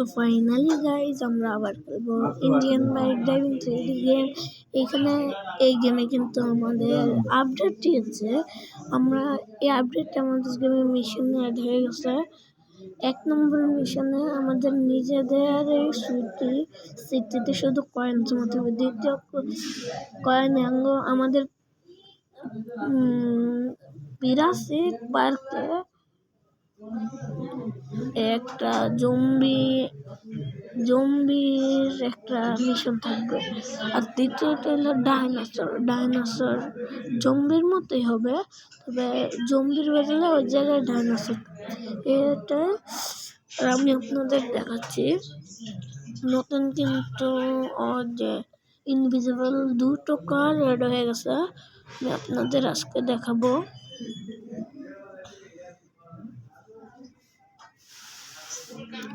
তো finally guys আমরা আবার খেলবো Indian bike driving 3D game. এখানে এই গেমে কিন্তু আমাদের আপডেট দিয়েছে। আমরা এই আপডেটটা আমাদের গেমের মিশনে অ্যাড হয়ে গেছে। 1 নম্বর মিশনে আমাদের নিজেদের এই সিটিতে শুধু কয়েন জমাতে হবে। দ্বিতীয় কয়েন আমাদের পিরাসিক পার্কে একটা জম্বির একটা মিশন থাকবে। আর তৃতীয়টা হলো ডাইনোসর জম্বির মতোই হবে, তবে জম্বির বদলে ওই জায়গায় ডাইনোসর। এটা আমি আপনাদের দেখাচ্ছি। নতুন কিন্তু যে ইনভিজিবল 2 কার রেড হয়ে গেছে, আমি আপনাদের আজকে দেখাবো।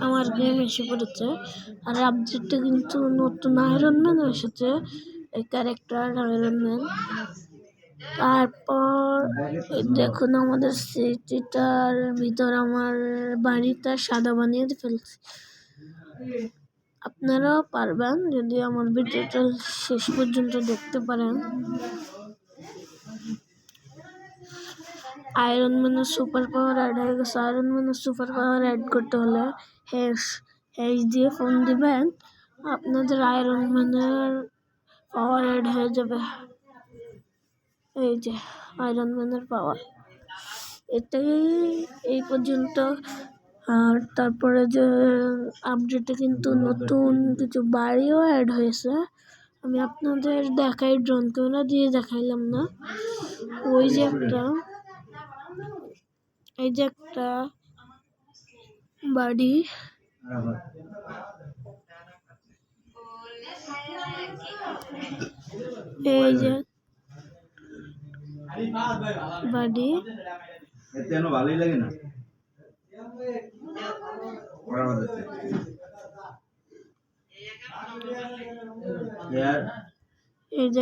আমার গেম এসে পড়েছে, আর আপডেটটা কিন্তু নতুন আয়রন ম্যান এসেছে, এই ক্যারেক্টার আয়রন ম্যান। তারপর দেখুন আমাদের সিটিটার ভিতর আমার বাড়িটা সাদা বানিয়ে ফেলছি। আপনারাও পারবেন যদি আমার ভিডিওটা শেষ পর্যন্ত দেখতে পারেন। আয়রন ম্যানের সুপার পাওয়ার অ্যাড হয়ে গেছে। আয়রন ম্যানের সুপার পাওয়ার অ্যাড করতে হলে হ্যাশ দিয়ে ফোন দিবেন, আপনাদের আয়রন ম্যানের পাওয়ার অ্যাড হয়ে যাবে। এই যে আয়রন ম্যানের পাওয়ার, এটাই এই পর্যন্ত। আর তারপরে যে আপডেটে কিন্তু নতুন কিছু বাড়িও অ্যাড হয়েছে, আমি আপনাদের দেখাই, ড্রোন ক্যামেরা দিয়ে দেখাইলাম না। এই যে একটা বাড়ি, এই যে বাড়ি, ভালোই লাগে না। এই যে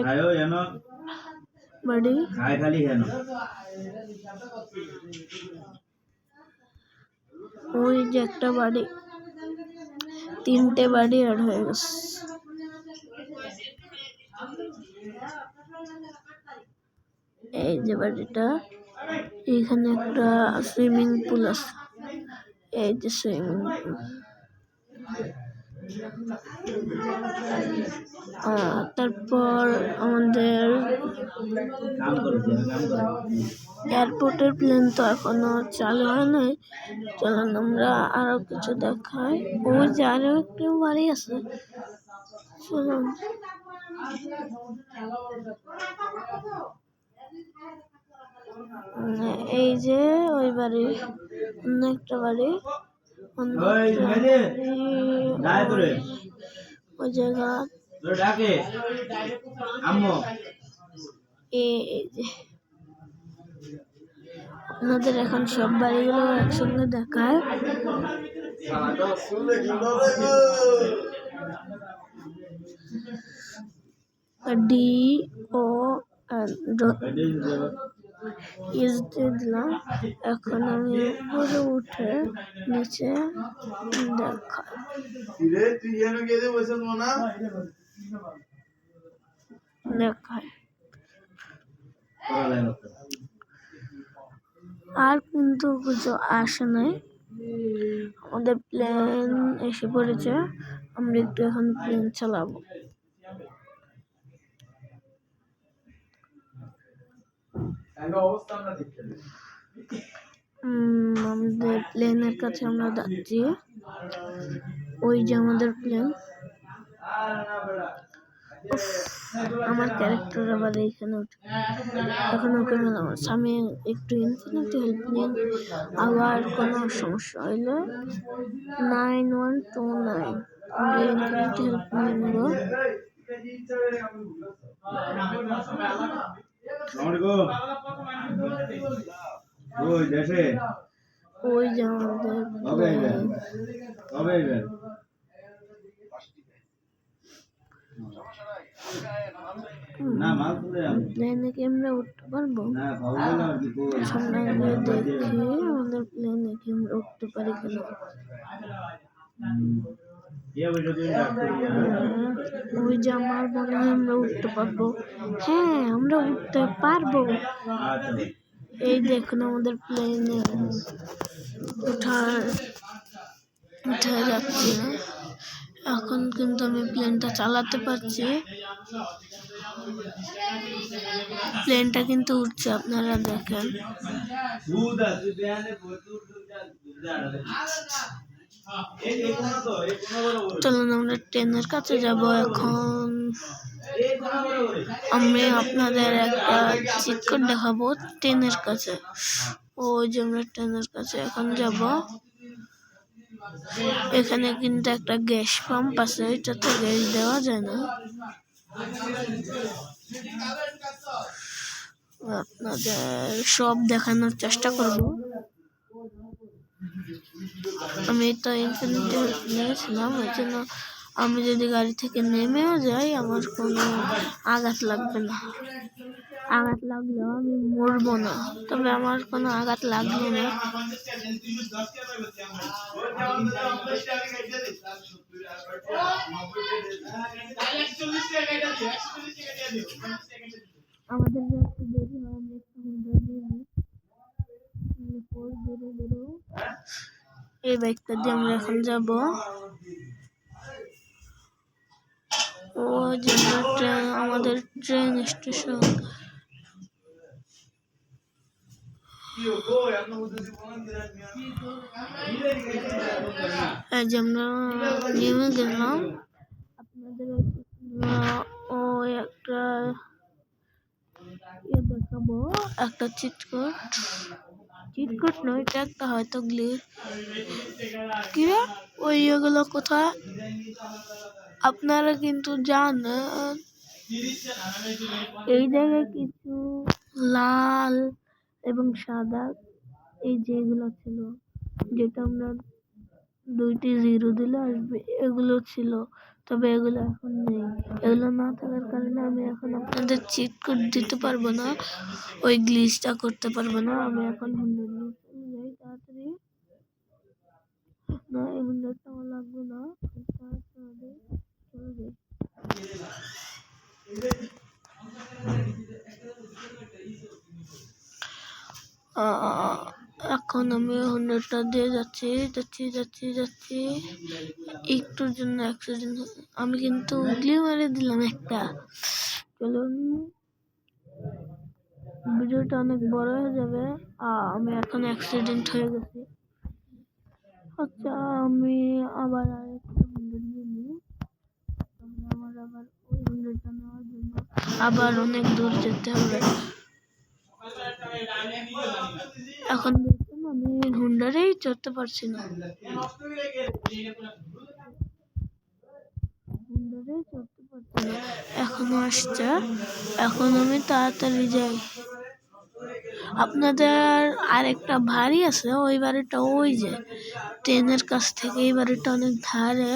বাড়ি, ওই যে একটা বাড়ি, 3টে বাড়ি অ্যাড হয়ে গেছে। এই যে বাড়িটা, এখানে একটা সুইমিং পুল আছে, এই যে সুইমিং পুল। তারপর আমাদের এয়ারপোর্টের প্লেন তো এখনো চালু হয় নাই, চলুন আমরা আরো কিছু দেখাই। ওই যে আরো একটু বাড়ি আছে, চলুন। এই যে ওই বাড়ি, অন্য একটা বাড়ি, ওই জায়গা। আপনাদের এখন সব বাড়িগুলো একসঙ্গে দেখায়। দিলাম, এখন আমি উপরে উঠে নিচে দেখায়। আর কিন্তু কিছু আসে নাই, আমাদের প্লেন এসে পড়েছে। আমরা একটু এখন প্লেন চালাবো। আমাদের প্লেনের কাছে আমরা যাচ্ছি, ওই যে আমাদের প্লেন। আমার ক্যারেক্টার আবার এইখানে উঠে, এখন ওকে মেলাম। আমি একটু ইনফিনিটি হেল্প নিন, আবার কোনো সমস্যা হইলে 9129 আমরা ইনফিনিটি হেল্প নিয়ে নেব। ওই যে আমাদের প্লেনে কি আমরা উঠতে পারবো? সামনে গিয়ে দেখি আমাদের প্লেনে কি আমরা উঠতে পারি কিনা। ये वजह से डॉक्टर ওই যে আমার মনে হয় আমরা উঠতে পারবো। হ্যাঁ, আমরা উঠতে পারবো। अच्छा এই দেখুন আমাদের প্লেনে উঠে যাচ্ছে। এখন কিন্তু আমি প্লেনটা চালাতে পারছি। প্লেনটা কিন্তু উঠছে, আপনারা দেখেন। চলুন আমরা ট্রেনের কাছে যাব এখন। আমি আপনাদের একটা চিৎকার দেখাবো ট্রেনের কাছে। ওই যে আমরা ট্রেনের কাছে এখন যাব। এখানে কিন্তু একটা গ্যাস পাম্প আছে, এটাতে গ্যাস দেওয়া যায় না। আপনাদের সব দেখানোর চেষ্টা করব। আমি তো ইনফিনিটি নিয়েছিলাম, ওই জন্য আমি যদি গাড়ি থেকে নেমেও যাই আমার কোনো আঘাত লাগবে না। আঘাত লাগলেও আমি মরবো না, তবে আমার কোনো আঘাত লাগলো না। আমাদের একটু দেরি হয়, আমরা একটু এই বাইকটা দিয়ে আমরা এখন যাব। ও যে আমাদের ট্রেন স্টেশন। এই যে আমরা নেমে গেলাম। আপনাদের ওই একটা দেখাবো, একটা চিটকট নয়, এটা একটা হয়তো কিরে ওই এগুলো কোথায় আপনারা কিন্তু জানেন। এই জায়গায় কিছু লাল এবং সাদা এই যেগুলো ছিল, যেটা আমরা 2টি 0 দিলে আসবে, এগুলো ছিল, তবে এগুলো এখন নেই। এগুলো না থাকার কারণে আমি এখন আপনাদের চিট কোড দিতে পারবো না, ওই গ্লিচটা করতে পারবো না। আমি এখন 100 চলে যাই তাড়াতাড়ি। না, এই 100টা আমার লাগবে না, চলে যাই। এখন আমি 100টা দিয়ে যাচ্ছি। একটুর জন্য অ্যাক্সিডেন্ট, আমি কিন্তু উগলি মারে দিলাম একটা। চলুন, ভিডিওটা অনেক বড় হয়ে যাবে। আমি এখন অ্যাক্সিডেন্ট হয়ে গেছি। আচ্ছা, আমি আবার আরেকটা 100 নিয়ে নিই। আমার আবার ওই 100টা নেওয়ার জন্য আবার অনেক দূর যেতে হবে। এখন দেখুন আমি হুন্ডারেই চড়তে পারছি না। এখনো আসছে, এখন আমি তাড়াতাড়ি যাই। আপনাদের আরেকটা বাড়ি আছে, ওই বাড়িটা ওই যে ট্রেনের কাছ থেকে। এই বাড়িটা অনেক ধারে,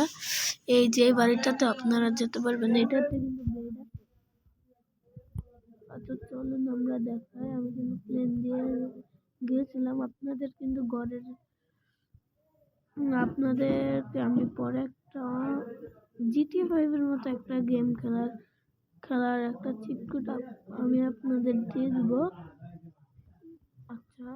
এই যে বাড়িটাতে আপনারা যেতে পারবেন। এটাতে কিন্তু আচ্ছা চলুন আমরা দেখাই। আমি কিন্তু প্লেন দিয়ে গিয়েছিলাম। আপনাদের কিন্তু আপনাদেরকে আমি পরে একটা GTA 5 এর মতো একটা গেম খেলার একটা চিটকুট আমি আপনাদের দিয়ে দিব। আচ্ছা,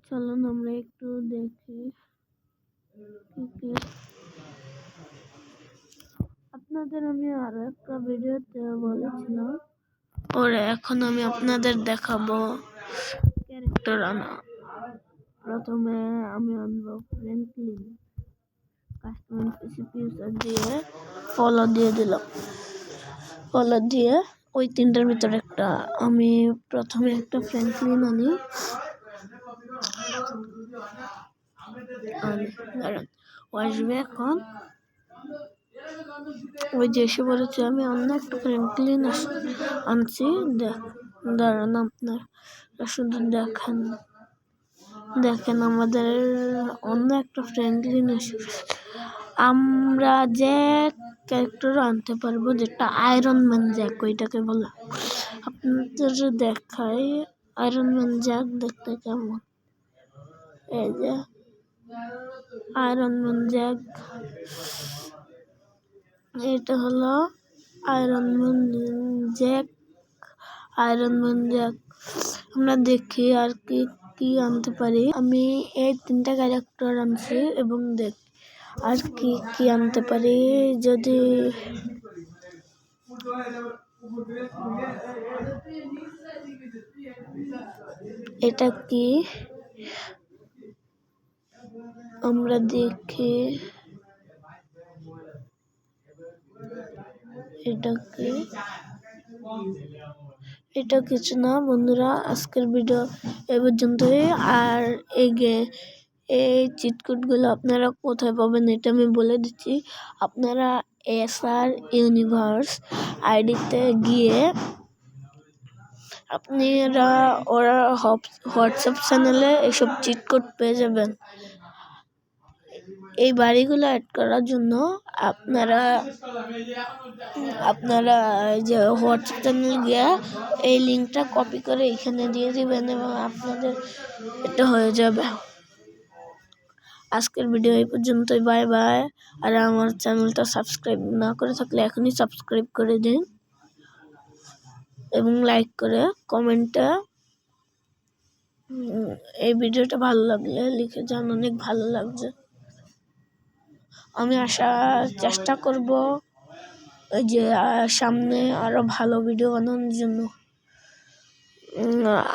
চলুন আমরা একটু দেখি আপনাদের আমি আরো একটা ভিডিওতে বলেছিলাম। ওরে এখন আমি আপনাদের দেখাবো ক্যারেক্টার আনা। প্রথমে আমি আনবো ফ্র্যাঙ্কলিন, কাস্টমার ইউজার দিয়ে ফলো দিয়ে দিলাম। ফলো দিয়ে ওই 3টার ভিতরে একটা আমি প্রথমে একটা ফ্র্যাঙ্কলিন আনি। দাঁড়ান, আসবে এখন। ওই যে এসে বলেছে আমি অন্য একটা ফ্র্যাঙ্কলিন আনছি। দাঁড়ান, আপনারা শুধু দেখেন আমাদের অন্য একটা ফ্র্যাঙ্কলিন এসে। আমরা যে ক্যারেক্টার আনতে পারবো, যেটা আয়রন ম্যান জ্যাক ওইটাকে বলে। আপনাদের দেখাই আয়রন ম্যান জ্যাক দেখতে কেমন। এই যে আয়রন ম্যান জ্যাক, এটা হলো আয়রন ম্যান জ্যাক। আমরা দেখি আর কি কি আনতে পারি। আমি এই 3টা ক্যারেক্টার আনছি এবং দেখ আর কি কি আনতে পারি। যদি এটা কি আমরা দেখি, এটা কিছু না বন্ধুরা। আজকের ভিডিও এ পর্যন্তই। আর এই চিটকোড গুলো আপনারা কোথায় পাবেন এটা আমি বলে দিচ্ছি। আপনারা SR ইউনিভার্স আইডিতে গিয়ে আপনারা ওরা হোয়াটসঅ্যাপ চ্যানেলে এসব চিটকোড পেয়ে যাবেন। এই বাড়িগুলো অ্যাড করার জন্য আপনারা যে হোয়াটসঅ্যাপ চ্যানেল গিয়ে এই লিঙ্কটা কপি করে এখানে দিয়ে দিবেন এবং আপনাদের এটা হয়ে যাবে। আজকের ভিডিও এই পর্যন্তই। Bye bye. আর আমার চ্যানেলটা সাবস্ক্রাইব না করে থাকলে এখনই সাবস্ক্রাইব করে দিন এবং লাইক করে কমেন্টে এই ভিডিওটা ভালো লাগলে লিখে যান অনেক ভালো লাগছে। আমি চেষ্টা করব যে সামনে আরো ভালো ভিডিও বানানোর জন্য।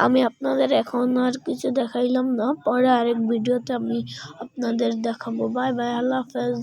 আমি আপনাদের এখন আর কিছু দেখাইলাম না, পরে আরেক ভিডিওতে আমি আপনাদের দেখাবো। বাই বাই, আল্লাহ হাফেজ।